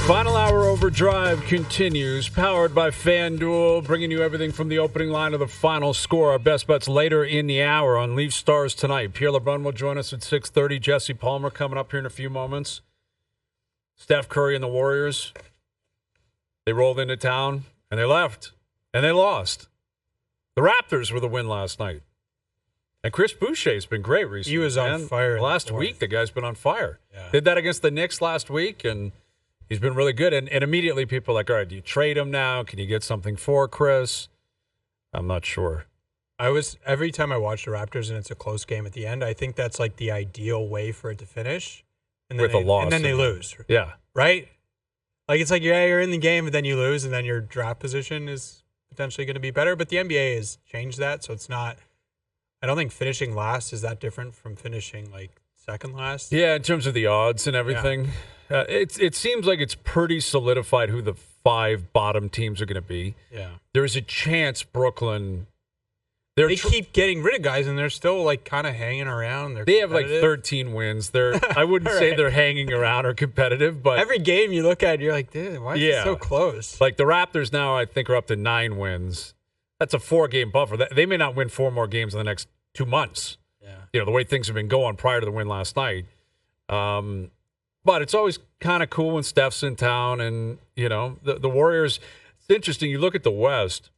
Final hour overdrive continues, powered by FanDuel, bringing you everything from the opening line to the final score. Our best bets later in the hour on Leaf Stars tonight. Pierre LeBrun will join us at 6:30. Jesse Palmer coming up here in a few moments. Steph Curry and the Warriors, they rolled into town, and they left, and they lost. The Raptors were the win last night. And Chris Boucher's been great recently. He was on fire. Last week, the guy's been on fire. Yeah. Did that against the Knicks last week, and he's been really good. And immediately people are like, all right, do you trade him now? Can you get something for Chris? I'm not sure. Every time I watch the Raptors and it's a close game at the end, I think that's like the ideal way for it to finish. And then With a loss. And then they lose. Yeah. Right? Like it's like you're in the game, but then you lose, and then your draft position is potentially going to be better. But the NBA has changed that, so it's not. I don't think finishing last is that different from finishing like second last. Yeah, in terms of the odds and everything. Yeah. It seems like it's pretty solidified who the 5 bottom teams are going to be. Yeah. There's a chance Brooklyn. They keep getting rid of guys, and they're still like kind of hanging around. They have like 13 wins. I wouldn't say they're hanging around or competitive, but every game you look at, you're like, dude, why is it so close? Like the Raptors now, I think, are up to 9 wins. That's a 4-game buffer. They may not win 4 more games in the next 2 months. Yeah. The way things have been going prior to the win last night. But it's always kind of cool when Steph's in town, and the Warriors. It's interesting. You look at the West.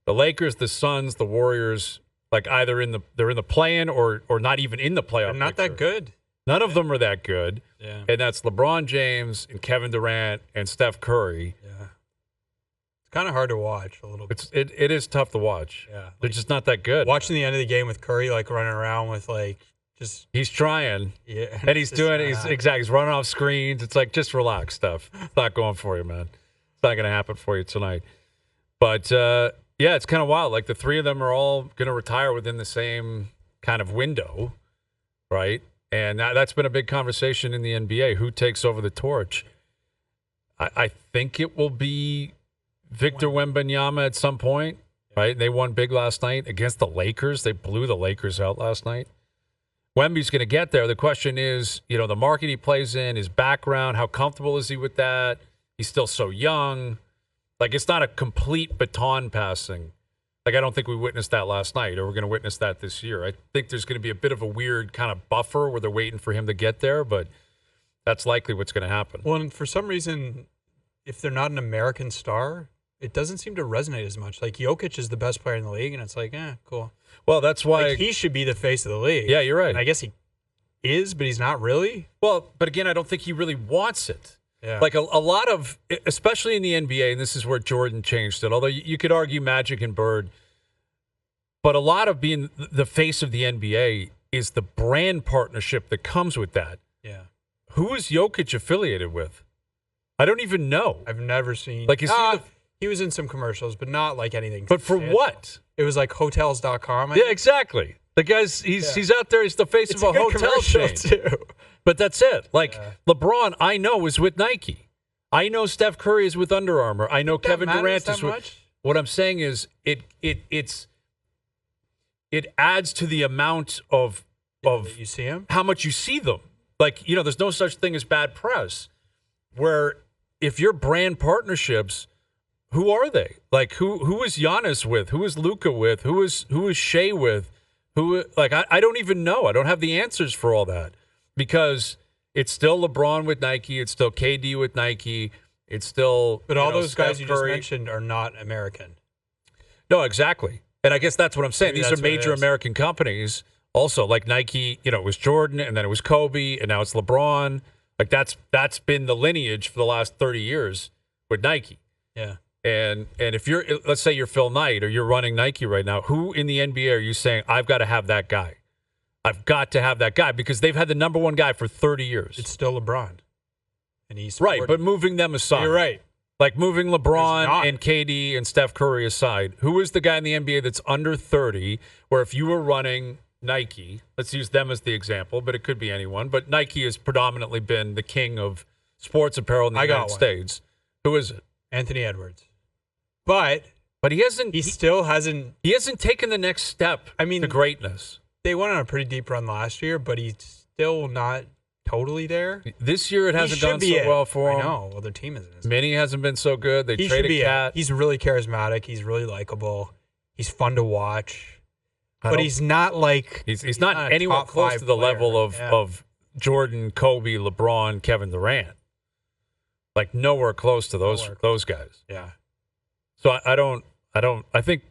The Lakers, the Suns, the Warriors, like either they're in the play-in or not even in the playoff. They're not picture. that good. None of them are that good. Yeah. And that's LeBron James and Kevin Durant and Steph Curry. Yeah. It's kind of hard to watch a little bit. It is tough to watch. Yeah. They're just not that good. Watching the end of the game with Curry like running around with like just he's trying. Yeah. And he's doing it. He's running off screens. It's like, just relax, Steph. It's not going for you, man. It's not going to happen for you tonight. But yeah, it's kind of wild. Like the 3 of them are all going to retire within the same kind of window, right? And that's been a big conversation in the NBA. Who takes over the torch? I think it will be Victor Wembanyama at some point, right? They won big last night against the Lakers. They blew the Lakers out last night. Wemby's going to get there. The question is, the market he plays in, his background, how comfortable is he with that? He's still so young. Like, it's not a complete baton passing. Like, I don't think we witnessed that last night, or we're going to witness that this year. I think there's going to be a bit of a weird kind of buffer where they're waiting for him to get there, but that's likely what's going to happen. Well, and for some reason, if they're not an American star, it doesn't seem to resonate as much. Like, Jokic is the best player in the league, and it's like, cool. Well, that's why... Like, he should be the face of the league. Yeah, you're right. And I guess he is, but he's not really. Well, but again, I don't think he really wants it. Yeah. Like a lot of, especially in the NBA, and this is where Jordan changed it, although you could argue Magic and Bird, but a lot of being the face of the NBA is the brand partnership that comes with that. Yeah. Who is Jokic affiliated with? I don't even know. I've never seen. Like, he was in some commercials, but not like anything. But for what? It was like Hotels.com. Yeah, exactly. The guy's he's out there. He's the face of a hotel chain too. But that's it. Like LeBron, I know is with Nike. I know Steph Curry is with Under Armour. I know Kevin Durant is with. What I'm saying is it adds to the amount of you see him, how much you see them. Like, there's no such thing as bad press. Where if your brand partnerships, who are they? Like who is Jonas with? Who is Luka with? Who is Shea with? I don't even know. I don't have the answers for all that. Because it's still LeBron with Nike. It's still KD with Nike. It's still... But all those Steph guys you Curry. just mentioned are not American. No, exactly. And I guess that's what I'm saying. Maybe These are major American companies. Also, like Nike, it was Jordan, and then it was Kobe, and now it's LeBron. Like, that's been the lineage for the last 30 years with Nike. Yeah. And if you're... Let's say you're Phil Knight, or you're running Nike right now. Who in the NBA are you saying, I've got to have that guy? I've got to have that guy, because they've had the number one guy for 30 years. It's still LeBron. And he's right, but moving them aside. You're right. Like moving LeBron and KD and Steph Curry aside, who is the guy in the NBA that's under 30, where if you were running Nike, let's use them as the example, but it could be anyone, but Nike has predominantly been the king of sports apparel in the United States. Who is it? Anthony Edwards. But he still hasn't taken the next step to greatness. They went on a pretty deep run last year, but he's still not totally there. This year it hasn't gone so well for him. I know. Well, their team isn't. Minnie hasn't been so good. They traded Cat. He's really charismatic. He's really likable. He's fun to watch. But he's not like he's not anywhere close to the level of Jordan, Kobe, LeBron, Kevin Durant. Like nowhere close to those guys. Yeah. So I think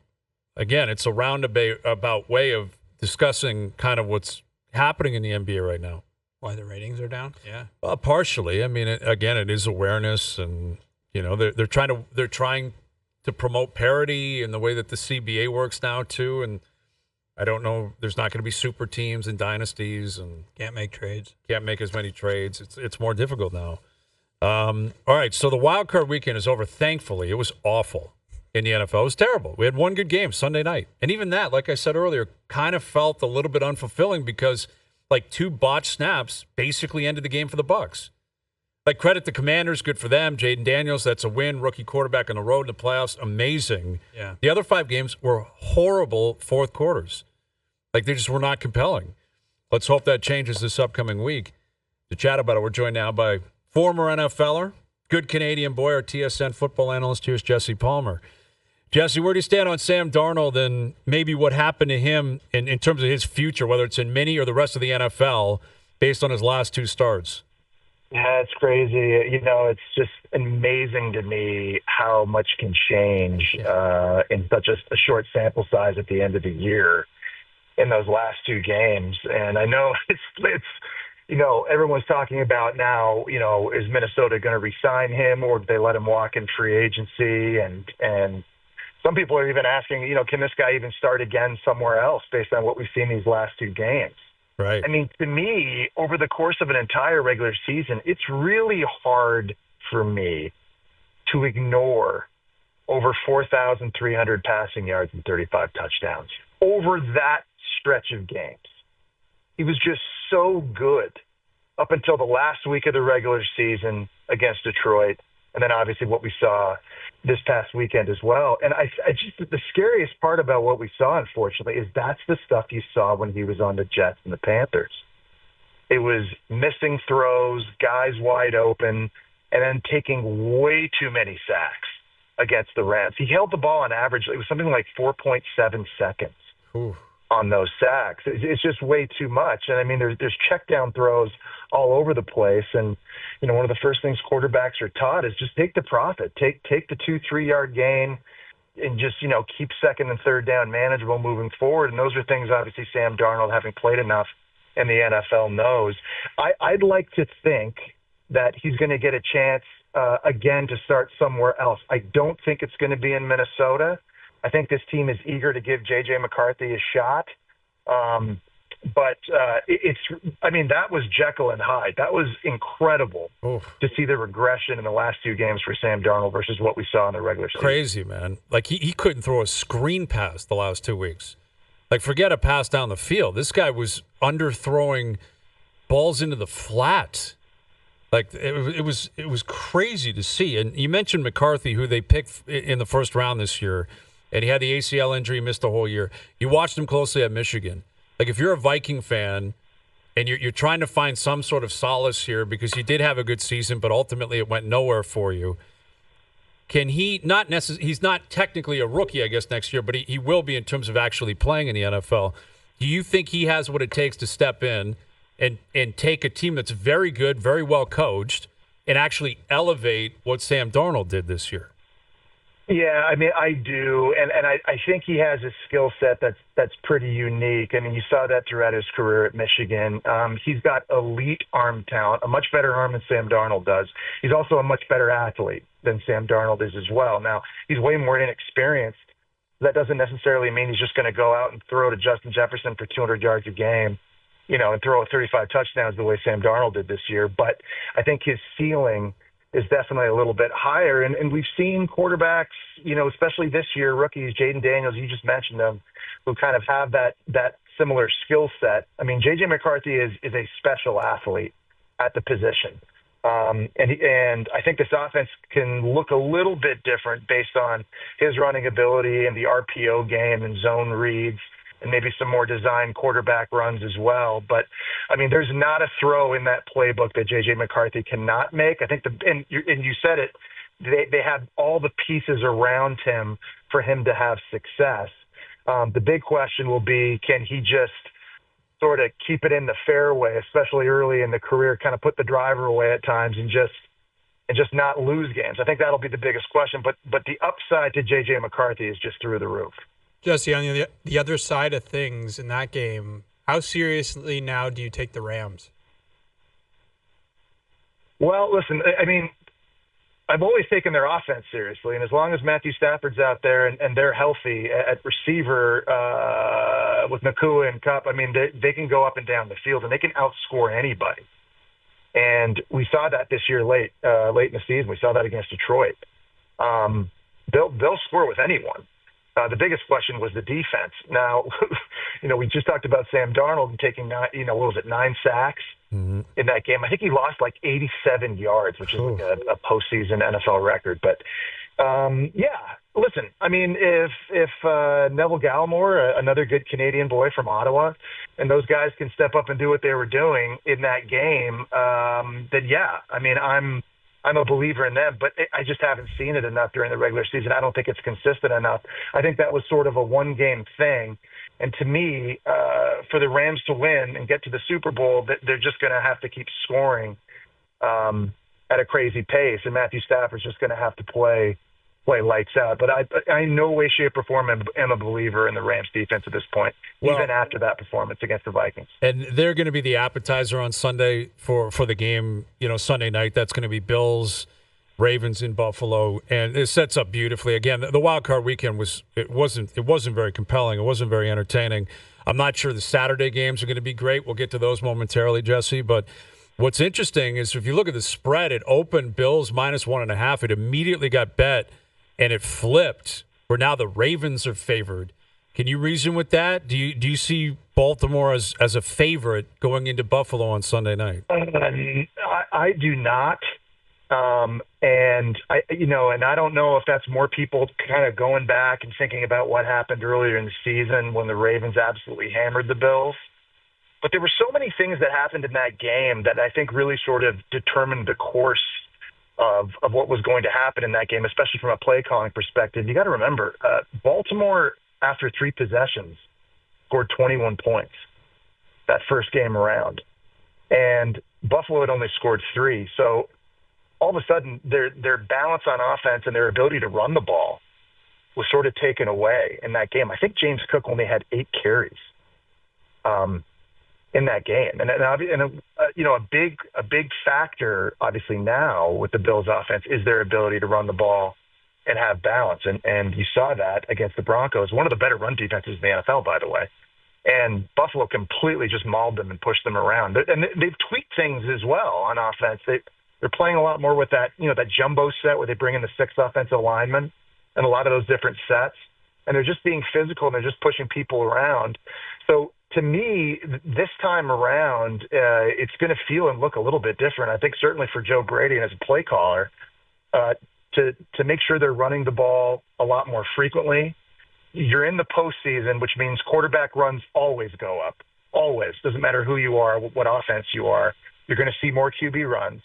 again it's a roundabout way of discussing kind of what's happening in the NBA right now. Why the ratings are down? Yeah. Partially. I mean, it is awareness, and they're trying to promote parity in the way that the CBA works now too. And I don't know. There's not going to be super teams and dynasties, and can't make trades. Can't make as many trades. It's more difficult now. All right. So the wild card weekend is over. Thankfully, it was awful in the NFL. It was terrible. We had one good game Sunday night, and even that, like I said earlier, kind of felt a little bit unfulfilling because like two botched snaps basically ended the game for the Bucs. Like, credit the Commanders, good for them. Jaden Daniels, that's a win. Rookie quarterback on the road in the playoffs, amazing. Yeah. The other 5 games were horrible fourth quarters. Like, they just were not compelling. Let's hope that changes this upcoming week. To chat about it, we're joined now by former NFLer, good Canadian boy, our TSN football analyst. Here's Jesse Palmer. Jesse, where do you stand on Sam Darnold and maybe what happened to him in terms of his future, whether it's in mini or the rest of the NFL, based on his last 2 starts? Yeah, it's crazy. It's just amazing to me how much can change in such a short sample size at the end of the year in those last 2 games. And I know it's everyone's talking about now, is Minnesota going to re-sign him or do they let him walk in free agency? And some people are even asking, can this guy even start again somewhere else based on what we've seen these last 2 games? Right. I mean, to me, over the course of an entire regular season, it's really hard for me to ignore over 4,300 passing yards and 35 touchdowns over that stretch of games. He was just so good up until the last week of the regular season against Detroit, and then obviously what we saw this past weekend as well. And I just, the scariest part about what we saw, unfortunately, is that's the stuff you saw when he was on the Jets and the Panthers. It was missing throws, guys wide open, and then taking way too many sacks against the Rams. He held the ball on average, it was something like 4.7 seconds on those sacks. It's just way too much. And I mean, there's check down throws all over the place. And, one of the first things quarterbacks are taught is just take the profit, take the 2-3 yard gain and just, keep second and third down manageable moving forward. And those are things, obviously, Sam Darnold, having played enough in the NFL, knows. I'd like to think that he's going to get a chance again to start somewhere else. I don't think it's going to be in Minnesota. I think this team is eager to give JJ McCarthy a shot. But that was Jekyll and Hyde. That was incredible to see the regression in the last 2 games for Sam Darnold versus what we saw in the regular season. Crazy, man. Like, he couldn't throw a screen pass the last 2 weeks. Like, forget a pass down the field. This guy was underthrowing balls into the flat. Like, it was crazy to see. And you mentioned McCarthy, who they picked in the first round this year, and he had the ACL injury, missed the whole year. You watched him closely at Michigan. Like, if you're a Viking fan and you're trying to find some sort of solace here because you did have a good season, but ultimately it went nowhere for you, can he not necessarily – he's not technically a rookie, I guess, next year, but he will be in terms of actually playing in the NFL. Do you think he has what it takes to step in and take a team that's very good, very well coached, and actually elevate what Sam Darnold did this year? Yeah, I mean, I do, and I think he has a skill set that's pretty unique. I mean, you saw that throughout his career at Michigan. He's got elite arm talent, a much better arm than Sam Darnold does. He's also a much better athlete than Sam Darnold is as well. Now, he's way more inexperienced. That doesn't necessarily mean he's just going to go out and throw to Justin Jefferson for 200 yards a game, and throw 35 touchdowns the way Sam Darnold did this year. But I think his ceiling is definitely a little bit higher. And we've seen quarterbacks, especially this year, rookies, Jaden Daniels, you just mentioned them, who kind of have that similar skill set. I mean, JJ McCarthy is a special athlete at the position. And I think this offense can look a little bit different based on his running ability and the RPO game and zone reads and maybe some more design quarterback runs as well. But, I mean, there's not a throw in that playbook that JJ McCarthy cannot make. I think, and you said it, they have all the pieces around him for him to have success. The big question will be, can he just sort of keep it in the fairway, especially early in the career, kind of put the driver away at times and just not lose games? I think that'll be the biggest question. But the upside to JJ McCarthy is just through the roof. Jesse, on the other side of things in that game, how seriously now do you take the Rams? Well, listen, I mean, I've always taken their offense seriously, and as long as Matthew Stafford's out there and they're healthy at receiver with Nakua and Kupp, I mean, they can go up and down the field, and they can outscore anybody. And we saw that this year late in the season. We saw that against Detroit. They'll score with anyone. The biggest question was the defense. Now, we just talked about Sam Darnold taking 9 sacks in that game. I think he lost like 87 yards, which is like a postseason NFL record. But listen, I mean, if Neville Gallimore, another good Canadian boy from Ottawa, and those guys can step up and do what they were doing in that game, then yeah, I mean, I'm a believer in them, but I just haven't seen it enough during the regular season. I don't think it's consistent enough. I think that was sort of a one-game thing. And to me, for the Rams to win and get to the Super Bowl, they're just going to have to keep scoring at a crazy pace, and Matthew Stafford's just going to have to play lights out. But I in no way, shape, or form am a believer in the Rams defense at this point, even after that performance against the Vikings. And they're going to be the appetizer on Sunday for the game, Sunday night. That's going to be Bills, Ravens in Buffalo, and it sets up beautifully. Again, the wild card weekend wasn't very compelling. It wasn't very entertaining. I'm not sure the Saturday games are going to be great. We'll get to those momentarily, Jesse, but what's interesting is if you look at the spread, it opened Bills -1.5. It immediately got bet, and it flipped, where now the Ravens are favored. Can you reason with that? Do you see Baltimore as a favorite going into Buffalo on Sunday night? I do not. And I don't know if that's more people kind of going back and thinking about what happened earlier in the season when the Ravens absolutely hammered the Bills. But there were so many things that happened in that game that I think really sort of determined the course of what was going to happen in that game, especially from a play calling perspective. You got to remember, Baltimore, after 3 possessions, scored 21 points that first game around. And Buffalo had only scored 3. So all of a sudden, their balance on offense and their ability to run the ball was sort of taken away in that game. I think James Cook only had 8 carries in that game. And a big factor, obviously, now with the Bills' offense is their ability to run the ball and have balance. And you saw that against the Broncos, one of the better run defenses in the NFL, by the way. And Buffalo completely just mauled them and pushed them around. And they've tweaked things as well on offense. They're playing a lot more with that jumbo set where they bring in the 6 offensive linemen and a lot of those different sets. And they're just being physical, and they're just pushing people around. So to me, this time around, it's going to feel and look a little bit different. I think certainly for Joe Brady and as a play caller, to make sure they're running the ball a lot more frequently. You're in the postseason, which means quarterback runs always go up. Always. Doesn't matter who you are, what offense you are. You're going to see more QB runs,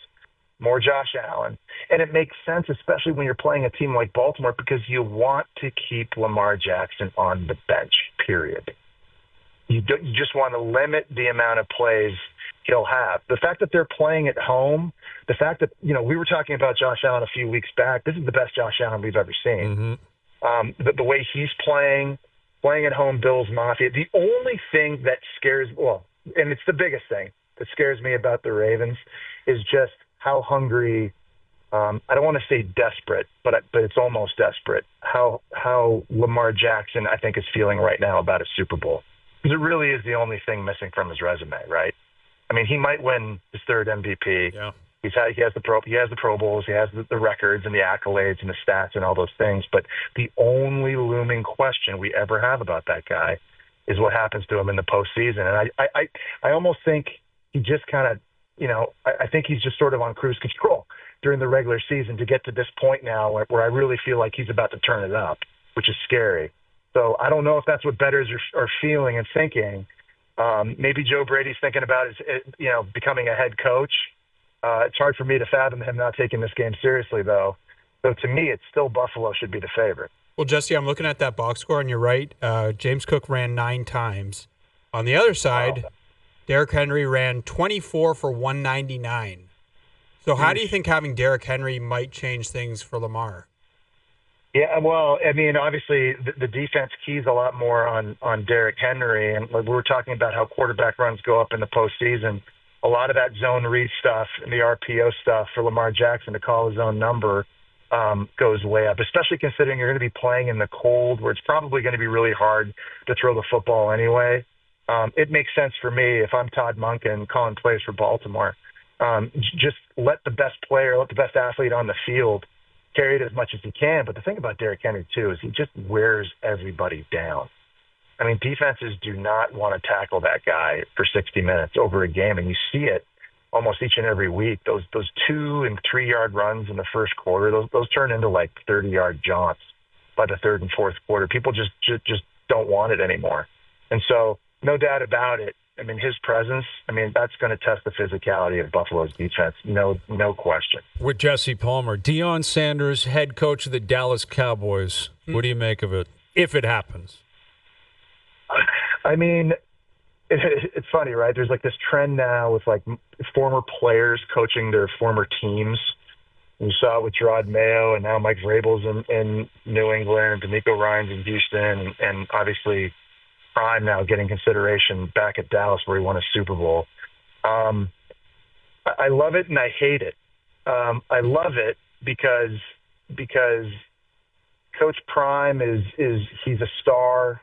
more Josh Allen. And it makes sense, especially when you're playing a team like Baltimore, because you want to keep Lamar Jackson on the bench, period. You just want to limit the amount of plays he'll have. The fact that they're playing at home, the fact that, we were talking about Josh Allen a few weeks back. This is the best Josh Allen we've ever seen. Mm-hmm. The way he's playing at home, Bills Mafia. The only thing that scares, and it's the biggest thing that scares me about the Ravens, is just how hungry, I don't want to say desperate, but it's almost desperate, how Lamar Jackson, I think, is feeling right now about a Super Bowl. Because it really is the only thing missing from his resume, right? I mean, he might win his 3rd MVP. Yeah. He has the Pro Bowls, he has the records and the accolades and the stats and all those things. But the only looming question we ever have about that guy is what happens to him in the postseason. And I almost think he just kind of, I think he's just sort of on cruise control during the regular season to get to this point now where I really feel like he's about to turn it up, which is scary. So I don't know if that's what bettors are feeling and thinking. Maybe Joe Brady's thinking about becoming a head coach. It's hard for me to fathom him not taking this game seriously, though. So to me, it's still Buffalo should be the favorite. Well, Jesse, I'm looking at that box score, and you're right. James Cook ran 9 times. On the other side, Derrick Henry ran 24 for 199. So how do you think having Derrick Henry might change things for Lamar? Yeah, well, I mean, obviously the defense keys a lot more on Derrick Henry, and like we were talking about how quarterback runs go up in the postseason. A lot of that zone read stuff and the RPO stuff for Lamar Jackson to call his own number goes way up, especially considering you're going to be playing in the cold where it's probably going to be really hard to throw the football anyway. It makes sense for me if I'm Todd Monken calling plays for Baltimore. Just let the best player, let the best athlete on the field carry it as much as he can. But the thing about Derrick Henry, too, is he just wears everybody down. I mean, defenses do not want to tackle that guy for 60 minutes over a game, and you see it almost each and every week. Those 2- and 3-yard runs in the first quarter, those turn into like 30-yard jaunts by the third and fourth quarter. People just don't want it anymore. And so, no doubt about it, I mean, his presence, I mean, that's going to test the physicality of Buffalo's defense. No question. With Jesse Palmer, Deion Sanders, head coach of the Dallas Cowboys. What do you make of it, if it happens? I mean, it's funny, right? There's like this trend now with like former players coaching their former teams. You saw it with Gerard Mayo, and now Mike Vrabel's in New England, D'Amico Ryans in Houston, and obviously Prime now getting consideration back at Dallas where he won a Super Bowl. I love it and I hate it. I love it because Coach Prime he's a star,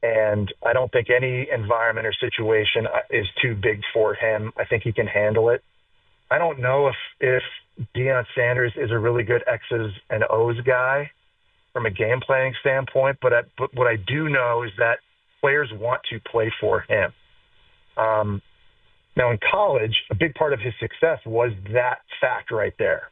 and I don't think any environment or situation is too big for him. I think he can handle it. I don't know if Deion Sanders is a really good X's and O's guy from a game planning standpoint, but what I do know is that players want to play for him. Now, in college, a big part of his success was that fact right there.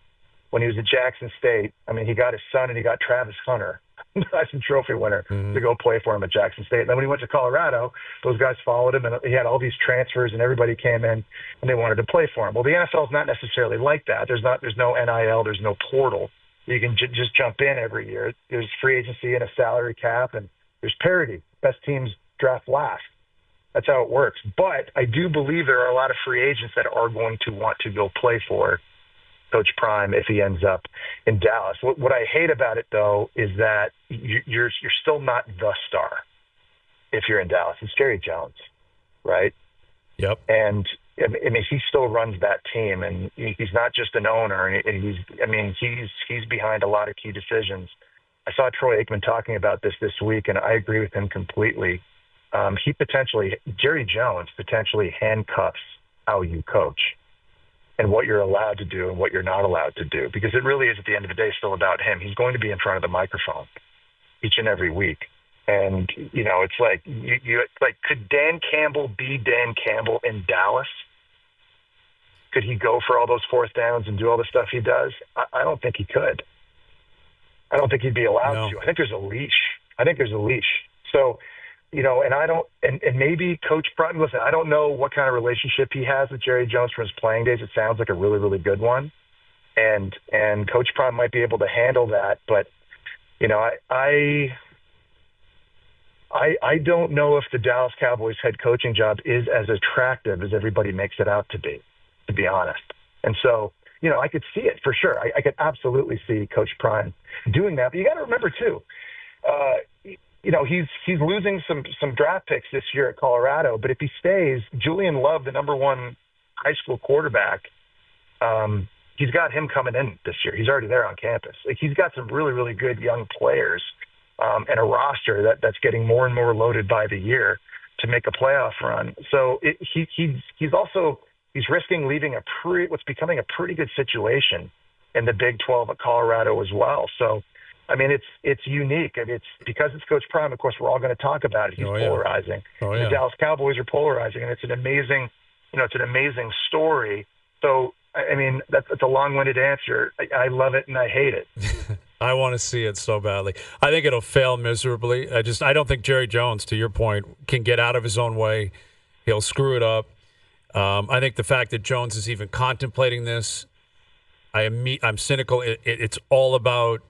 When he was at Jackson State, I mean, he got his son and he got Travis Hunter, the Heisman Trophy winner, to go play for him at Jackson State. And then when he went to Colorado, those guys followed him, and he had all these transfers, and everybody came in, and they wanted to play for him. Well, the NFL is not necessarily like that. There's no NIL, there's no portal. You can just jump in every year. There's free agency and a salary cap, and there's parity. Best teams draft last. That's how it works. But I do believe there are a lot of free agents that are going to want to go play for Coach Prime if he ends up in Dallas. What I hate about it, though, is that you're still not the star if you're in Dallas. It's Jerry Jones, right? Yep. And I mean, he still runs that team, and he's not just an owner. And he's behind a lot of key decisions. I saw Troy Aikman talking about this week, and I agree with him completely. Jerry Jones potentially handcuffs how you coach and what you're allowed to do and what you're not allowed to do, because it really is, at the end of the day, still about him. He's going to be in front of the microphone each and every week. And, it's like, could Dan Campbell be Dan Campbell in Dallas? Could he go for all those fourth downs and do all the stuff he does? I don't think he could. I don't think he'd be allowed to. I think there's a leash. So, and maybe Coach Prime, listen, I don't know what kind of relationship he has with Jerry Jones from his playing days. It sounds like a really, really good one. And Coach Prime might be able to handle that. But, I don't know if the Dallas Cowboys head coaching job is as attractive as everybody makes it out to be honest. And so, I could see it for sure. I could absolutely see Coach Prime doing that. But you got to remember, too, he's losing some draft picks this year at Colorado. But if he stays, Julian Love, the number one high school quarterback, he's got him coming in this year. He's already there on campus. Like, he's got some really, really good young players and a roster that's getting more and more loaded by the year to make a playoff run. So he's risking leaving what's becoming a pretty good situation in the Big 12 at Colorado as well. So, I mean, it's unique. I mean, it's because it's Coach Prime. Of course, we're all going to talk about it. He's polarizing. The Dallas Cowboys are polarizing, and it's an amazing story. So, I mean, that's a long-winded answer. I love it and I hate it. I want to see it so badly. I think it'll fail miserably. I don't think Jerry Jones, to your point, can get out of his own way. He'll screw it up. I think the fact that Jones is even contemplating this, I'm cynical. It's all about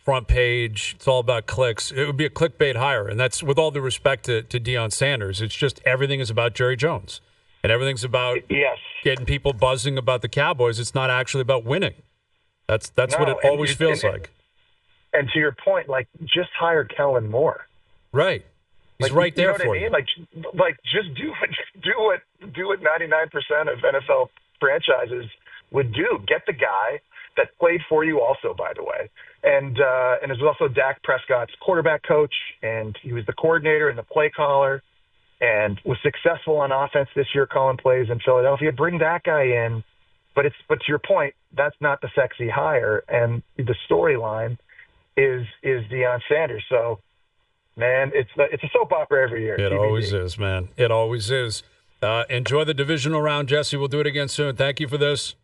front page. It's all about clicks. It would be a clickbait hire, and that's with all due respect to Deion Sanders. It's just everything is about Jerry Jones, and everything's about getting people buzzing about the Cowboys. It's not actually about winning. That's what it always feels like. And to your point, like, just hire Kellen Moore. Right. He's right there for you. Like, just do what 99% of NFL franchises would do. Get the guy that played for you also, by the way. And it was also Dak Prescott's quarterback coach, and he was the coordinator and the play caller and was successful on offense this year calling plays in Philadelphia. Bring that guy in. But to your point, that's not the sexy hire, and the storyline is Deion Sanders. So, man, it's a soap opera every year. It always is, man. It always is. Enjoy the divisional round, Jesse. We'll do it again soon. Thank you for this.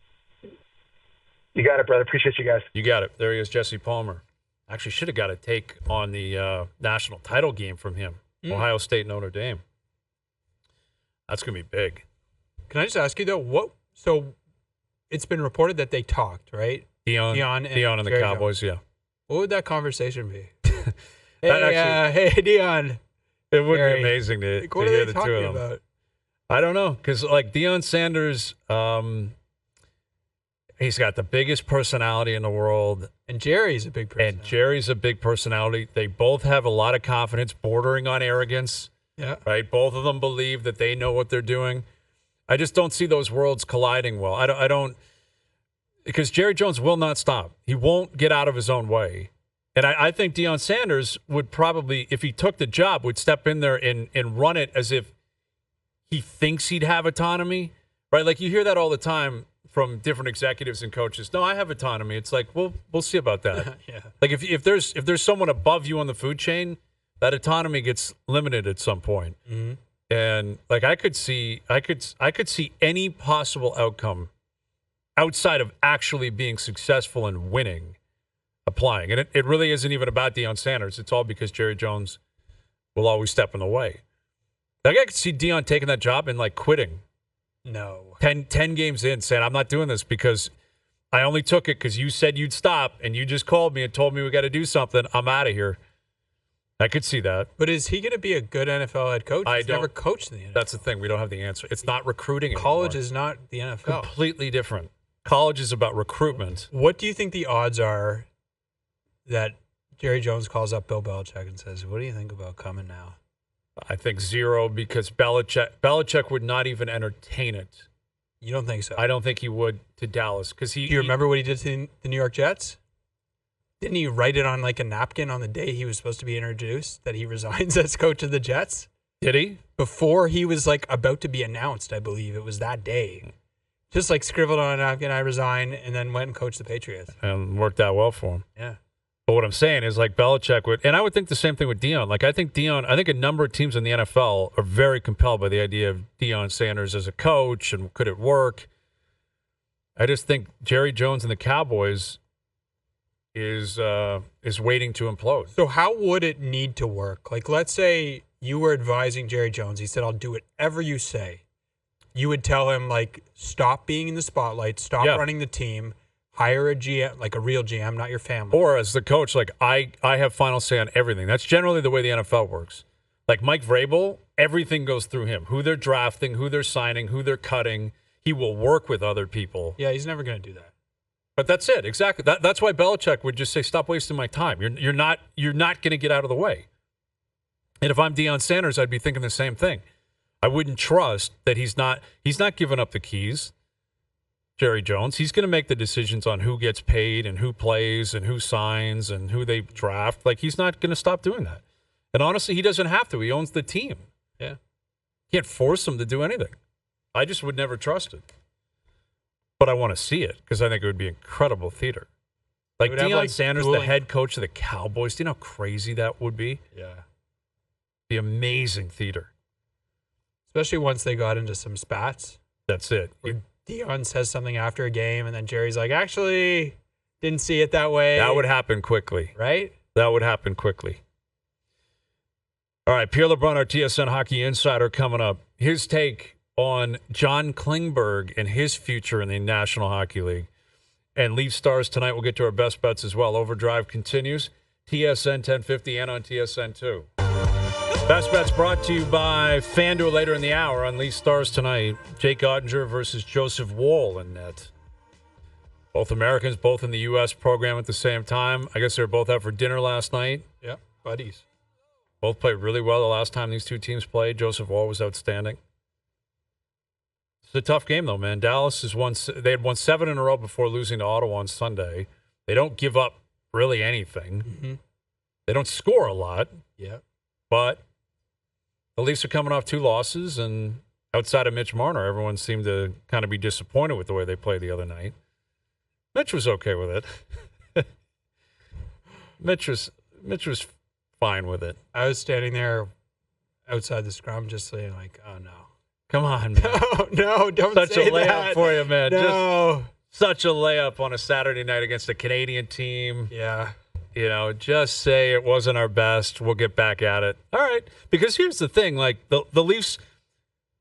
You got it, brother. Appreciate you guys. You got it. There he is, Jesse Palmer. Actually, should have got a take on the national title game from him. Ohio State, Notre Dame. That's going to be big. Can I just ask you, though, so it's been reported that they talked, right? Deion and the Cowboys, yeah. What would that conversation be? Hey, Deion. It would be amazing to hear the two of them. About? I don't know, because like Deion Sanders, he's got the biggest personality in the world. And Jerry's a big personality. They both have a lot of confidence, bordering on arrogance. Yeah. Right? Both of them believe that they know what they're doing. I just don't see those worlds colliding well. I don't, because Jerry Jones will not stop. He won't get out of his own way. And I think Deion Sanders would probably, if he took the job, would step in there and run it as if he thinks he'd have autonomy, right? Like you hear that all the time from different executives and coaches. No, I have autonomy. It's like, well, we'll see about that. Yeah. Like if there's someone above you on the food chain, that autonomy gets limited at some point. Mm-hmm. And like I could see any possible outcome outside of actually being successful and winning applying. And it really isn't even about Deion Sanders. It's all because Jerry Jones will always step in the way. Like I could see Deion taking that job and like quitting. No. 10 games in saying, I'm not doing this because I only took it because you said you'd stop and you just called me and told me we got to do something. I'm out of here. I could see that. But is he going to be a good NFL head coach? He's never coached in the NFL. That's the thing. We don't have the answer. It's not recruiting College anymore. is not the NFL. Completely different. College is about recruitment. What do you think the odds are that Jerry Jones calls up Bill Belichick and says, what do you think about coming now? I think 0 because Belichick would not even entertain it. You don't think so? I don't think he would to Dallas. Do you remember what he did to the New York Jets? Didn't he write it on like a napkin on the day he was supposed to be introduced that he resigns as coach of the Jets? Did he? Before he was like about to be announced, I believe. It was that day. Just like scribbled on a napkin, I resign, and then went and coached the Patriots. And worked out well for him. Yeah. But what I'm saying is like Belichick would, and I would think the same thing with Deion. Like I think a number of teams in the NFL are very compelled by the idea of Deion Sanders as a coach and could it work? I just think Jerry Jones and the Cowboys is waiting to implode. So how would it need to work? Like let's say you were advising Jerry Jones. He said, I'll do whatever you say. You would tell him like, stop being in the spotlight, stop running the team. Hire a GM, like a real GM, not your family. Or as the coach, like I have final say on everything. That's generally the way the NFL works. Like Mike Vrabel, everything goes through him. Who they're drafting, who they're signing, who they're cutting. He will work with other people. Yeah, he's never going to do that. But that's it, exactly. That's why Belichick would just say, "Stop wasting my time. You're not going to get out of the way." And if I'm Deion Sanders, I'd be thinking the same thing. I wouldn't trust that he's not giving up the keys. Jerry Jones, he's going to make the decisions on who gets paid and who plays and who signs and who they draft. Like, he's not going to stop doing that. And honestly, he doesn't have to. He owns the team. Yeah. Can't force him to do anything. I just would never trust it. But I want to see it because I think it would be incredible theater. Like Deion Sanders, the head coach of the Cowboys. Do you know how crazy that would be? Yeah. The amazing theater. Especially once they got into some spats. That's it. Deion says something after a game, and then Jerry's like, actually, didn't see it that way. That would happen quickly. Right? That would happen quickly. All right, Pierre LeBrun, our TSN Hockey Insider, coming up. His take on John Klingberg and his future in the National Hockey League. And Leaf Stars tonight. We'll get to our best bets as well. OverDrive continues. TSN 1050 and on TSN 2. Best bets brought to you by FanDuel later in the hour on Leaf Stars tonight. Jake Ottinger versus Joseph Woll in net. Both Americans, both in the U.S. program at the same time. I guess they were both out for dinner last night. Yeah, buddies. Both played really well the last time these two teams played. Joseph Woll was outstanding. It's a tough game, though, man. Dallas has won. They had won 7 in a row before losing to Ottawa on Sunday. They don't give up really anything. Mm-hmm. They don't score a lot. Yeah. But the Leafs are coming off 2 losses, and outside of Mitch Marner, everyone seemed to kind of be disappointed with the way they played the other night. Mitch was okay with it. Mitch was fine with it. I was standing there outside the scrum just saying, like, oh, no. Come on, man. No, don't Such say a layup that. for you, man. No. Just such a layup on a Saturday night against a Canadian team. Yeah. You know, just say it wasn't our best. We'll get back at it. All right. Because here's the thing. Like, the Leafs,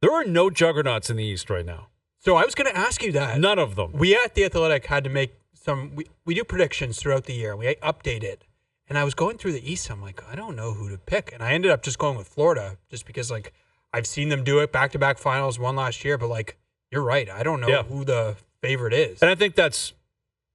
there are no juggernauts in the East right now. So I was going to ask you that. None of them. We at The Athletic had to make some – we do predictions throughout the year. We update it. And I was going through the East. I'm like, I don't know who to pick. And I ended up just going with Florida just because, like, I've seen them do it back-to-back finals, one last year. But, like, you're right. I don't know who the favorite is. And I think that's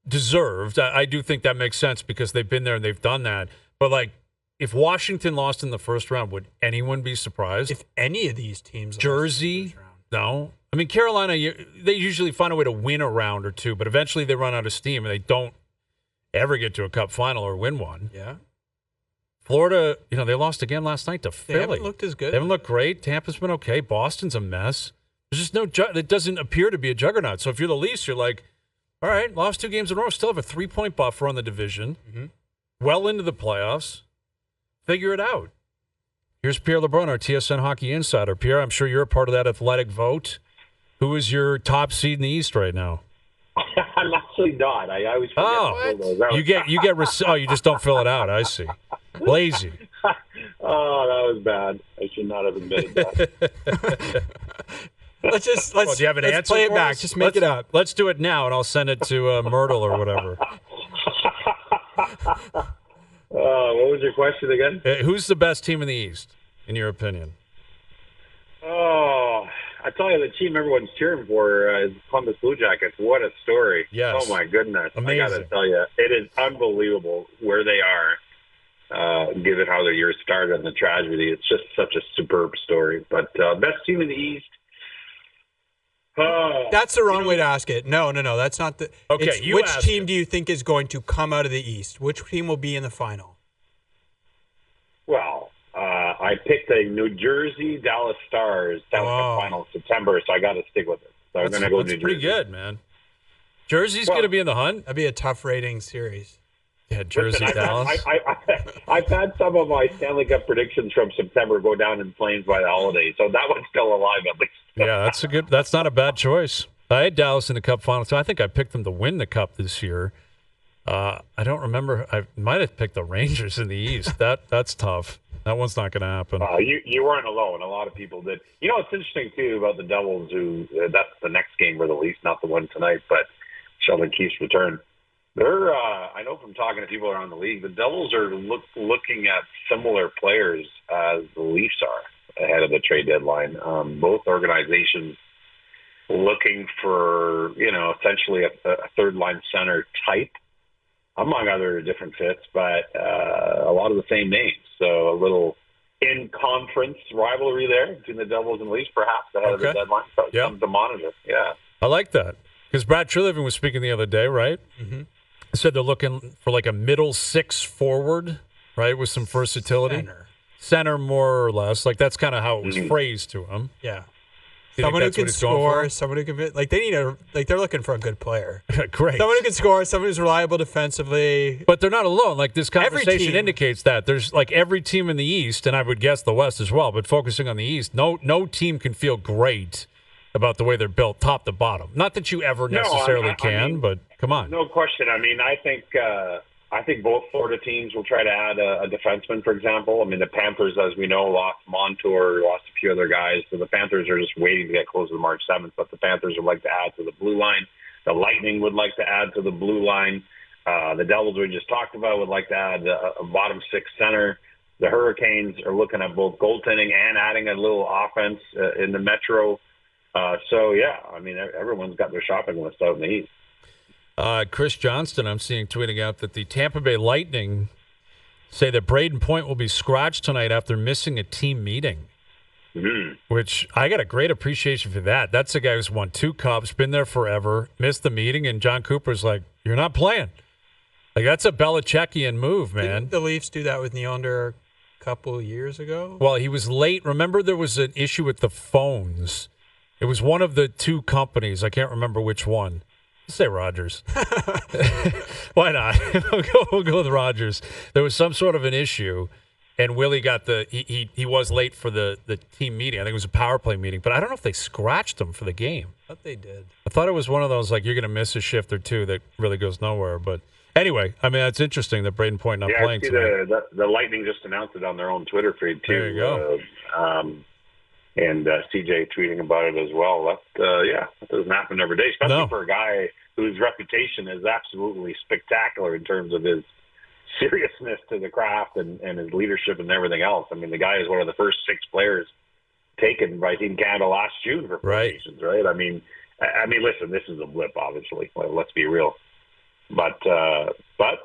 deserved. I do think that makes sense because they've been there and they've done that. But, like, if Washington lost in the first round, would anyone be surprised? If any of these teams Jersey? lost in the first round. No. I mean, Carolina, they usually find a way to win a round or two, but eventually they run out of steam and they don't ever get to a cup final or win one. Yeah. Florida, they lost again last night to Philly. They haven't looked as good. They haven't looked great. Tampa's been okay. Boston's a mess. There's just it doesn't appear to be a juggernaut. So if you're the Leafs, you're like, all right, lost 2 games in a row, still have a 3-point buffer on the division, well into the playoffs. Figure it out. Here's Pierre LeBrun, our TSN Hockey Insider. Pierre, I'm sure you're a part of that athletic vote. Who is your top seed in the East right now? I'm actually not. I always forget to fill those out. You just don't fill it out. I see. Lazy. Oh, that was bad. I should not have admitted that. Let's do you have an answer play it for back. us? Just make it up. Let's do it now, and I'll send it to Myrtle or whatever. What was your question again? Who's the best team in the East, in your opinion? Oh, I tell you, the team everyone's cheering for is Columbus Blue Jackets. What a story. Yes. Oh, my goodness. Amazing. I got to tell you, it is unbelievable where they are, given how their year started and the tragedy. It's just such a superb story. But best team in the East. That's the wrong way to ask it. No. That's not the. Okay, which team do you think is going to come out of the East? Which team will be in the final? Well, I picked a New Jersey Dallas Stars Stanley Cup final in September, so I got to stick with it. So I'm going to go New Jersey. That's pretty good, man. Jersey's going to be in the hunt. That'd be a tough rating series. Yeah, Jersey, Dallas. I've had some of my Stanley Cup predictions from September go down in flames by the holidays, so that one's still alive at least. Yeah, that's not a bad choice. I had Dallas in the Cup final, so I think I picked them to win the Cup this year. I don't remember. I might have picked the Rangers in the East. That's tough. That one's not going to happen. You weren't alone. A lot of people did. It's interesting, too, about the Devils, who that's the next game for the Leafs, not the one tonight, but Sheldon Keefe's return. They're, I know from talking to people around the league, the Devils are looking at similar players as the Leafs are ahead of the trade deadline. Both organizations looking for, essentially a third-line center type, among other different fits, but a lot of the same names. So a little in-conference rivalry there between the Devils and Leafs, perhaps ahead of the deadline. So something to monitor. Yeah, I like that because Brad Treliving was speaking the other day, right? Mm-hmm. Said they're looking for like a middle 6 forward, right, with some versatility. Center more or less. Like that's kind of how it was phrased to him. Yeah. Someone who can score, someone who can they're looking for a good player. Great. Someone who can score, someone who's reliable defensively. But they're not alone. Like this conversation indicates that there's like every team in the East, and I would guess the West as well, but focusing on the East, no team can feel great about the way they're built top to bottom. Not that you ever necessarily can, but Come on. No question. I mean, I think both Florida teams will try to add a defenseman, for example. I mean, the Panthers, as we know, lost Montour, lost a few other guys. So the Panthers are just waiting to get close to March 7th. But the Panthers would like to add to the blue line. The Lightning would like to add to the blue line. The Devils we just talked about would like to add a bottom six center. The Hurricanes are looking at both goaltending and adding a little offense in the Metro. So, yeah, I mean, everyone's got their shopping list out in the East. Chris Johnston, I'm seeing tweeting out that the Tampa Bay Lightning say that Brayden Point will be scratched tonight after missing a team meeting, which I got a great appreciation for that. That's a guy who's won 2 cups, been there forever, missed the meeting, and John Cooper's like, you're not playing. Like, that's a Belichickian move, man. Didn't the Leafs do that with Nylander a couple years ago? Well, he was late. Remember there was an issue with the phones. It was one of the 2 companies. I can't remember which one. Let's say Rogers. Why not? We'll go with Rogers. There was some sort of an issue, and Willie got he was late for the team meeting. I think it was a power play meeting, but I don't know if they scratched him for the game. I thought they did. I thought it was one of those, like, you're going to miss a shift or 2 that really goes nowhere. But anyway, I mean, it's interesting that Brayden Point not playing tonight. The Lightning just announced it on their own Twitter feed, too. There you go. And CJ tweeting about it as well. That doesn't happen every day, especially for a guy whose reputation is absolutely spectacular in terms of his seriousness to the craft and his leadership and everything else. I mean, the guy is one of the first 6 players taken by Team Canada last June for First Nations, right? I mean, listen, this is a blip, obviously. Well, let's be real. But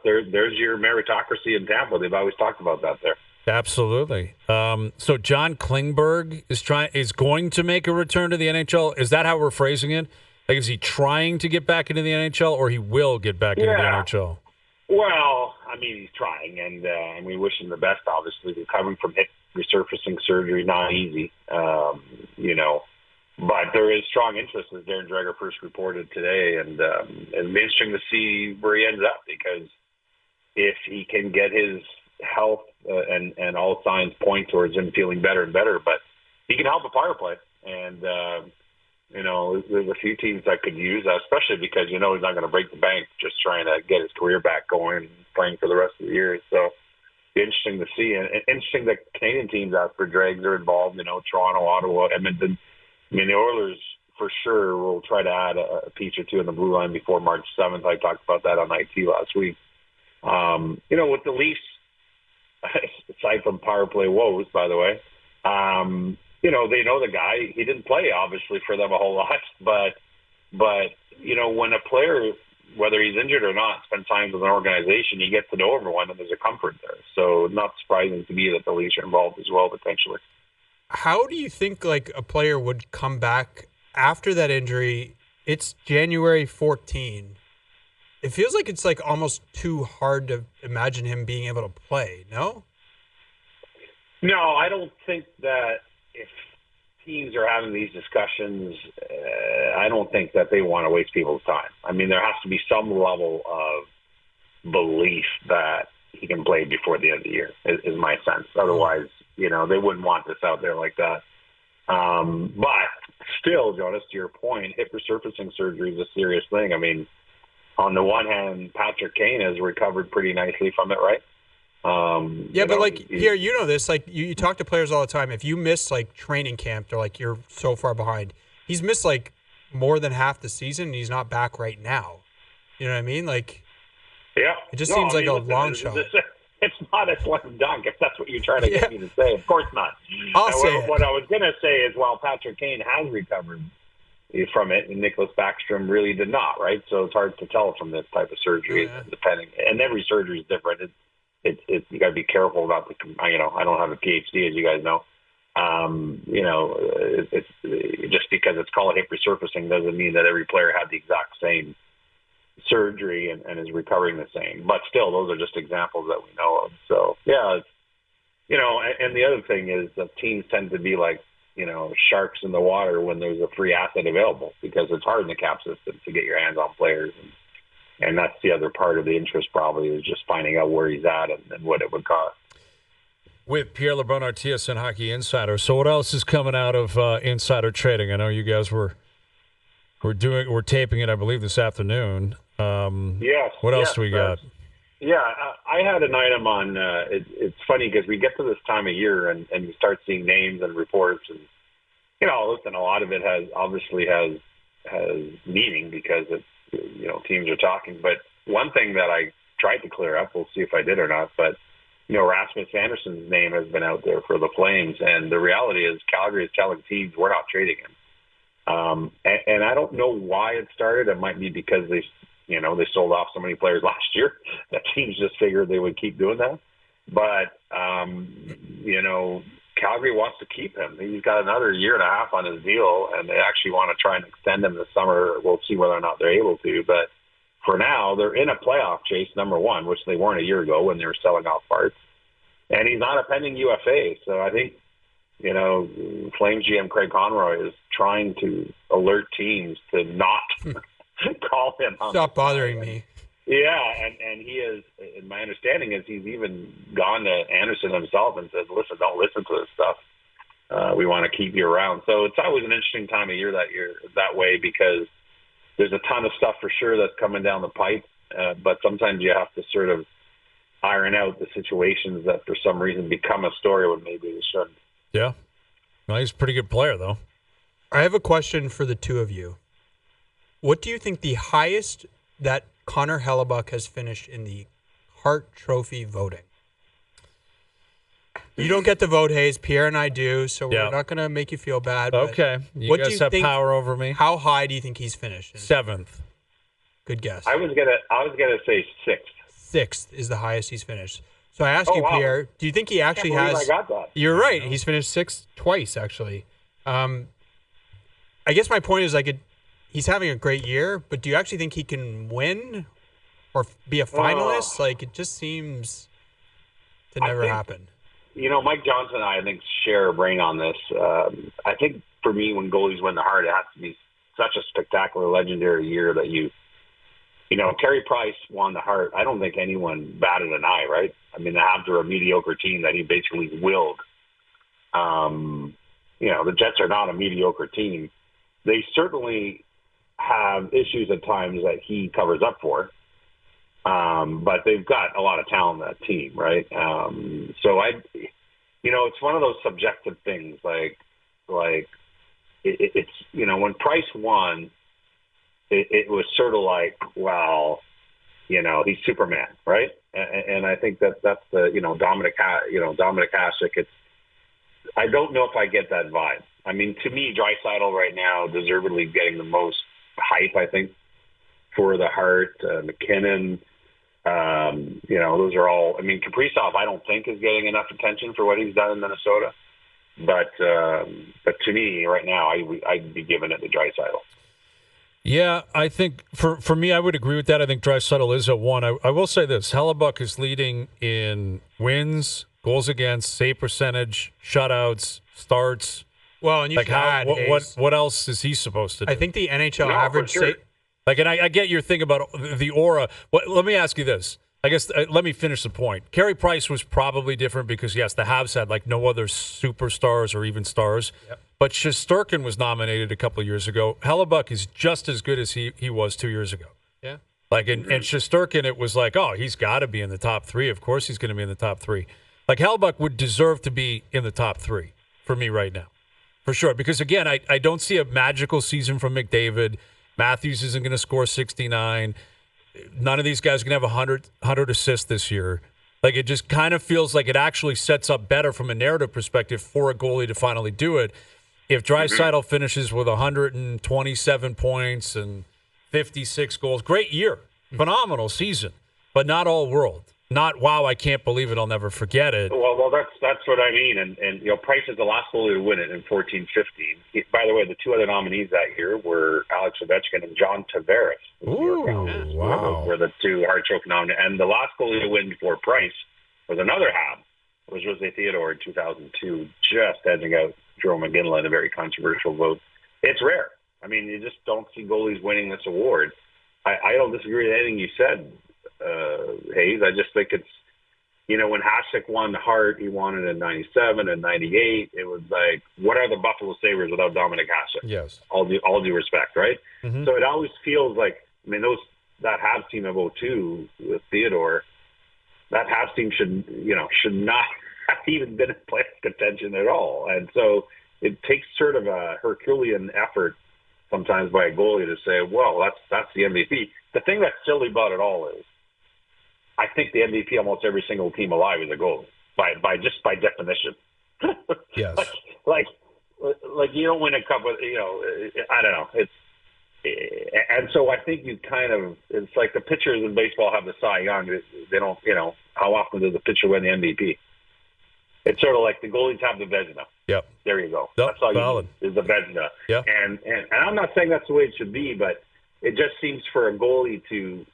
there's your meritocracy in Tampa. They've always talked about that there. Absolutely. So John Klingberg is going to make a return to the NHL. Is that how we're phrasing it? Like, is he trying to get back into the NHL, or he will get back into the NHL? Well, I mean, he's trying, and we wish him the best. Obviously, recovering from hip resurfacing surgery, not easy, But there is strong interest, as Darren Dreger first reported today, and it'll be interesting to see where he ends up, because if he can get his health and all signs point towards him feeling better and better, but he can help a power play, and there's a few teams that could use that, especially because he's not going to break the bank just trying to get his career back going and playing for the rest of the year. So it'll be interesting to see, and interesting that Canadian teams out for Dregs are involved. Toronto, Ottawa, Edmonton. I mean, the Oilers for sure will try to add a piece or 2 in the blue line before March 7th. I talked about that on IT last week. With the Leafs, aside from power play woes, by the way, they know the guy. He didn't play, obviously, for them a whole lot. But when a player, whether he's injured or not, spends time with an organization, you get to know everyone, and there's a comfort there. So not surprising to me that the Leafs are involved as well, potentially. How do you think, like, a player would come back after that injury? It's January 14. It feels like it's, like, almost too hard to imagine him being able to play, no? No, I don't think that if teams are having these discussions, I don't think that they want to waste people's time. I mean, there has to be some level of belief that he can play before the end of the year, is my sense. Otherwise, they wouldn't want this out there like that. But still, Jonas, to your point, hip resurfacing surgery is a serious thing. I mean, on the one hand, Patrick Kane has recovered pretty nicely from it, right? Here, this, like, you talk to players all the time. If you miss, like, training camp, they're like, you're so far behind. He's missed, like, more than half the season, and he's not back right now. You know what I mean? Like, yeah, it just seems like a long shot. It's not a slam dunk, if that's what you're trying to get me to say. Of course not. What I was going to say is, while Patrick Kane has recovered from it, and Nicholas Backstrom really did not, right? So it's hard to tell from this type of surgery, depending. And every surgery is different. You got to be careful about I don't have a PhD, as you guys know. It's just because it's called hip resurfacing doesn't mean that every player had the exact same surgery and is recovering the same. But still, those are just examples that we know of. So, yeah, and the other thing is that teams tend to be like, sharks in the water when there's a free asset available, because it's hard in the cap system to get your hands on players. And that's the other part of the interest, probably, is just finding out where he's at and what it would cost. With Pierre, LeBrun, our TSN Hockey Insider. So what else is coming out of insider trading? I know you guys we're taping it, I believe, this afternoon. Yes. What else do we got? Yeah, I had an item on. It's funny because we get to this time of year and you start seeing names and reports, and listen, a lot of it obviously has meaning because it's teams are talking. But one thing that I tried to clear up, we'll see if I did or not, but Rasmus Anderson's name has been out there for the Flames, and the reality is Calgary is telling teams we're not trading him. And I don't know why it started. It might be because they sold off so many players last year that teams just figured they would keep doing that. But, Calgary wants to keep him. He's got another year and a half on his deal, and they actually want to try and extend him this summer. We'll see whether or not they're able to. But for now, they're in a playoff chase, number one, which they weren't a year ago when they were selling off parts. And he's not a pending UFA. So I think, Flames GM Craig Conroy is trying to alert teams to not call him. Stop bothering me. Yeah, and he is, and my understanding is he's even gone to Anderson himself and said, listen, don't listen to this stuff. We want to keep you around. So it's always an interesting time of year that way because there's a ton of stuff for sure that's coming down the pipe, but sometimes you have to sort of iron out the situations that for some reason become a story when maybe they shouldn't. Yeah. Well, he's a pretty good player, though. I have a question for the two of you. What do you think the highest that Connor Hellebuyck has finished in the Hart Trophy voting? You don't get to vote, Hayes. Pierre and I do, so we're not going to make you feel bad. Okay. You guys have power over me. How high do you think he's finished? 7th. Good guess. I was gonna say 6th. 6th is the highest he's finished. So I ask you, Pierre, do you think he actually has? I got that. You're right. He's finished 6th twice, actually. I guess my point is he's having a great year, but do you actually think he can win or be a finalist? It just seems to never happen. Mike Johnson and I think, share a brain on this. I think for me, when goalies win the Hart, it has to be such a spectacular, legendary year that Carey Price won the Hart. I don't think anyone batted an eye, right? I mean, after a mediocre team that he basically willed. The Jets are not a mediocre team. They certainly have issues at times that he covers up for. But they've got a lot of talent on that team, right? So it's one of those subjective things. It's when Price won, it was sort of like, wow, he's Superman, right? And I think that's the Dominic Hasek. I don't know if I get that vibe. I mean, to me, Draisaitl right now deservedly getting the most hype, I think, for the Hart. McKinnon. Those are all. I mean, Kaprizov, I don't think is getting enough attention for what he's done in Minnesota. But to me, right now, I'd be giving it to Draisaitl. Yeah, I think for me, I would agree with that. I think Draisaitl is at 1. I will say this: Hellebuyck is leading in wins, goals against, save percentage, shutouts, starts. Well, and you should add, what else is he supposed to do? I think the NHL average. Sure. And I get your thing about the aura. Let me ask you this. I guess let me finish the point. Carey Price was probably different because, yes, the Habs had no other superstars or even stars. Yep. But Shesterkin was nominated a couple of years ago. Hellebuyck is just as good as he was 2 years ago. Yeah. And Shesterkin, it was he's got to be in the top 3. Of course he's going to be in the top 3. Hellebuyck would deserve to be in the top 3 for me right now. For sure. Because, again, I don't see a magical season from McDavid. Matthews isn't going to score 69. None of these guys are going to have 100 assists this year. It just kind of feels like it actually sets up better from a narrative perspective for a goalie to finally do it. If Draisaitl finishes with 127 points and 56 goals, great year, phenomenal season, but not all world. Not, wow, I can't believe it, I'll never forget it. Well, that's what I mean. And Price is the last goalie to win it in 14-15. By the way, the two other nominees that year were Alex Ovechkin and John Tavares. Ooh, wow. Were the two Hart Trophy nominees. And the last goalie to win before Price was another Hab. It was Jose Theodore in 2002, just edging out Jerome McGinley in a very controversial vote. It's rare. I mean, you just don't see goalies winning this award. I don't disagree with anything you said, Hayes. I just think it's, when Hasek won the Hart, he won it in 97 and 98. It was like, what are the Buffalo Sabres without Dominic Hasek? Yes. All due respect, right? Mm-hmm. So it always feels like, those that Habs team of 2002 with Theodore, that Habs team should not have even been in playoff contention at all. And so it takes sort of a Herculean effort sometimes by a goalie to say, well, that's the MVP. The thing that's silly about it all is I think the MVP almost every single team alive is a goalie by definition. Yes. like you don't win a cup with, I don't know. And so I think it's like the pitchers in baseball have the Cy Young. They don't, how often does the pitcher win the MVP? It's sort of like the goalies have the Vezina. Yep. There you go. Yep. That's all Valid. you need is the Vezina. Yep. And I'm not saying that's the way it should be, but it just seems for a goalie to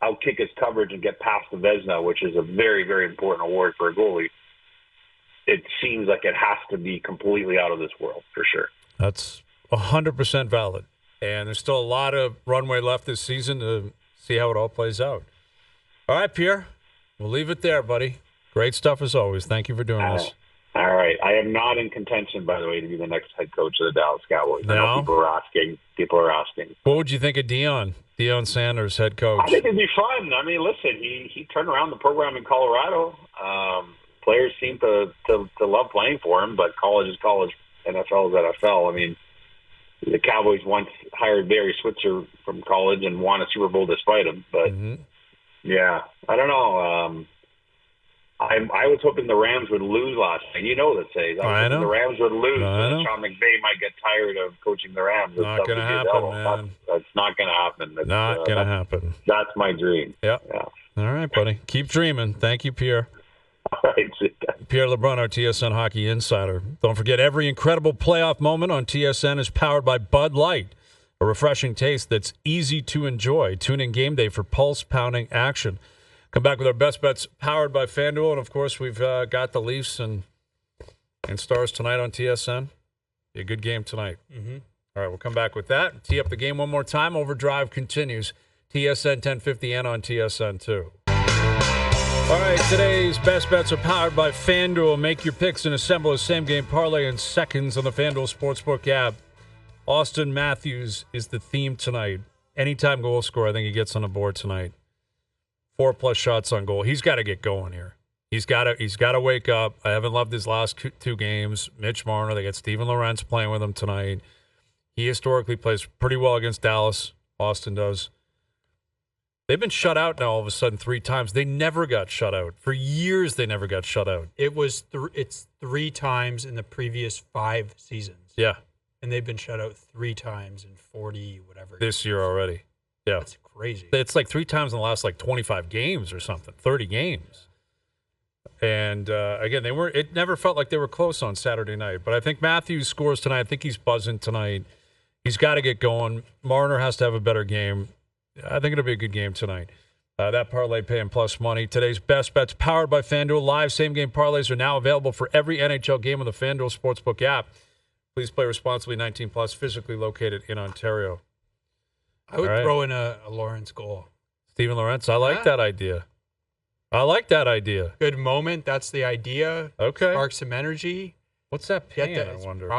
outkick his coverage and get past the Vezina, which is a very, very important award for a goalie. It seems like it has to be completely out of this world for sure. That's 100% valid. And there's still a lot of runway left this season to see how it all plays out. All right, Pierre, we'll leave it there, buddy. Great stuff as always. Thank you for doing this. All right. I am not in contention, by the way, to be the next head coach of the Dallas Cowboys. No? I know people are asking. What would you think of Deion Sanders, head coach? I think it'd be fun. I mean, listen, he turned around the program in Colorado. Players seem to love playing for him, but college is college. NFL is NFL. I mean, the Cowboys once hired Barry Switzer from college and won a Super Bowl despite him. But, yeah, I don't know. I was hoping the Rams would lose last night. You know that, Say. I was hoping the Rams would lose. Sean McVay might get tired of coaching the Rams. Not going to happen, man. That's not going to happen. Not going to happen. That's my dream. Yeah. All right, buddy. Keep dreaming. Thank you, Pierre. All right. Pierre LeBrun, our TSN Hockey Insider. Don't forget, every incredible playoff moment on TSN is powered by Bud Light, a refreshing taste that's easy to enjoy. Tune in game day for pulse-pounding action. Come back with our best bets powered by FanDuel. And, of course, we've got the Leafs and Stars tonight on TSN. Be a good game tonight. All right, we'll come back with that. Tee up the game one more time. OverDrive continues. TSN 1050 and on TSN 2. All right, today's best bets are powered by FanDuel. Make your picks and assemble a same-game parlay in seconds on the FanDuel Sportsbook app. Austin Matthews is the theme tonight. Anytime goal scorer, I think he gets on the board tonight. 4+ shots on goal. He's got to get going here. He's got to wake up. I haven't loved his last 2 games. Mitch Marner, they got Steven Lorentz playing with him tonight. He historically plays pretty well against Dallas. Austin does. They've been shut out now all of a sudden 3 times. They never got shut out. For years, they never got shut out. It's 3 times in the previous 5 seasons. Yeah. And they've been shut out 3 times in 40, whatever. This year already. Yeah. That's crazy. It's like 3 times in the last 25 games or something, 30 games. And again, it never felt like they were close on Saturday night. But I think Matthews scores tonight. I think he's buzzing tonight. He's got to get going. Marner has to have a better game. I think it'll be a good game tonight. That parlay paying plus money. Today's best bets powered by FanDuel. Live same-game parlays are now available for every NHL game on the FanDuel Sportsbook app. Please play responsibly, 19+, physically located in Ontario. I would throw in a Lawrence goal. Steven Lorentz, I like that idea. Good moment. That's the idea. Okay. Spark some energy. What's that paying, I wonder?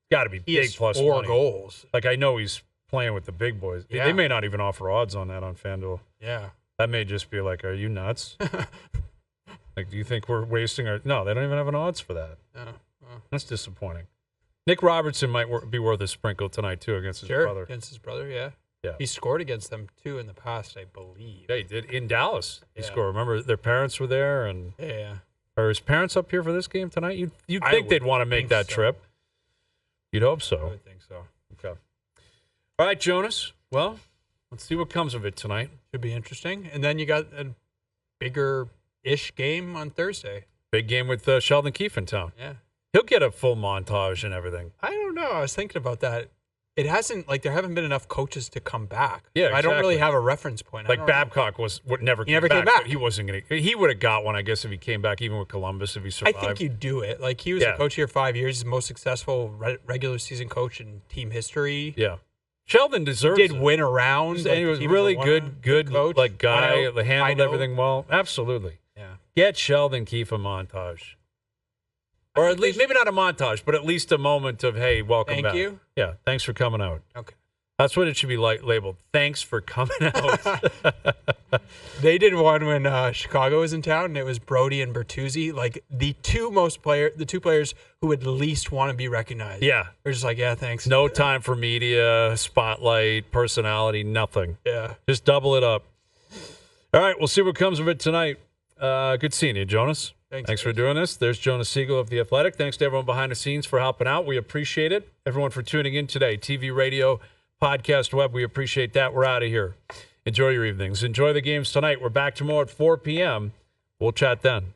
Got to be big plus 4 money. goals. I know he's playing with the big boys. Yeah. They may not even offer odds on that on FanDuel. Yeah. That may just be are you nuts? Do you think we're wasting our... No, they don't even have an odds for that. That's disappointing. Nick Robertson might be worth a sprinkle tonight, too, against his brother. Against his brother, yeah. Yeah. He scored against them, too, in the past, I believe. Yeah, he did. In Dallas, he scored. Remember, their parents were there? And yeah. Are his parents up here for this game tonight? You'd think they'd want to make that trip. You'd hope so. I would think so. Okay. All right, Jonas. Well, let's see what comes of it tonight. Should be interesting. And then you got a bigger-ish game on Thursday. Big game with Sheldon Keefe in town. Yeah. He'll get a full montage and everything. I don't know. I was thinking about that. It hasn't, there haven't been enough coaches to come back. Yeah, exactly. I don't really have a reference point. Babcock never came back. He wasn't going to. He would have got one, I guess, if he came back, even with Columbus, if he survived. I think you do it. He was a coach here 5 years. He's the most successful regular season coach in team history. Yeah. Sheldon deserves it. Did win around. And he was really good coach. Guy. Handled everything well. Absolutely. Yeah. Get Sheldon Keefe a montage. Or at least, maybe not a montage, but at least a moment of, hey, welcome back. Thank you. Yeah, thanks for coming out. Okay. That's what it should be labeled. Thanks for coming out. They did one when Chicago was in town, and it was Brody and Bertuzzi, like the two players who would least want to be recognized. Yeah. They're just like, yeah, thanks. No time for media, spotlight, personality, nothing. Yeah. Just double it up. All right, we'll see what comes of it tonight. Good seeing you, Jonas. Thanks for doing this. There's Jonas Siegel of The Athletic. Thanks to everyone behind the scenes for helping out. We appreciate it. Everyone for tuning in today. TV, radio, podcast, web. We appreciate that. We're out of here. Enjoy your evenings. Enjoy the games tonight. We're back tomorrow at 4 p.m. We'll chat then.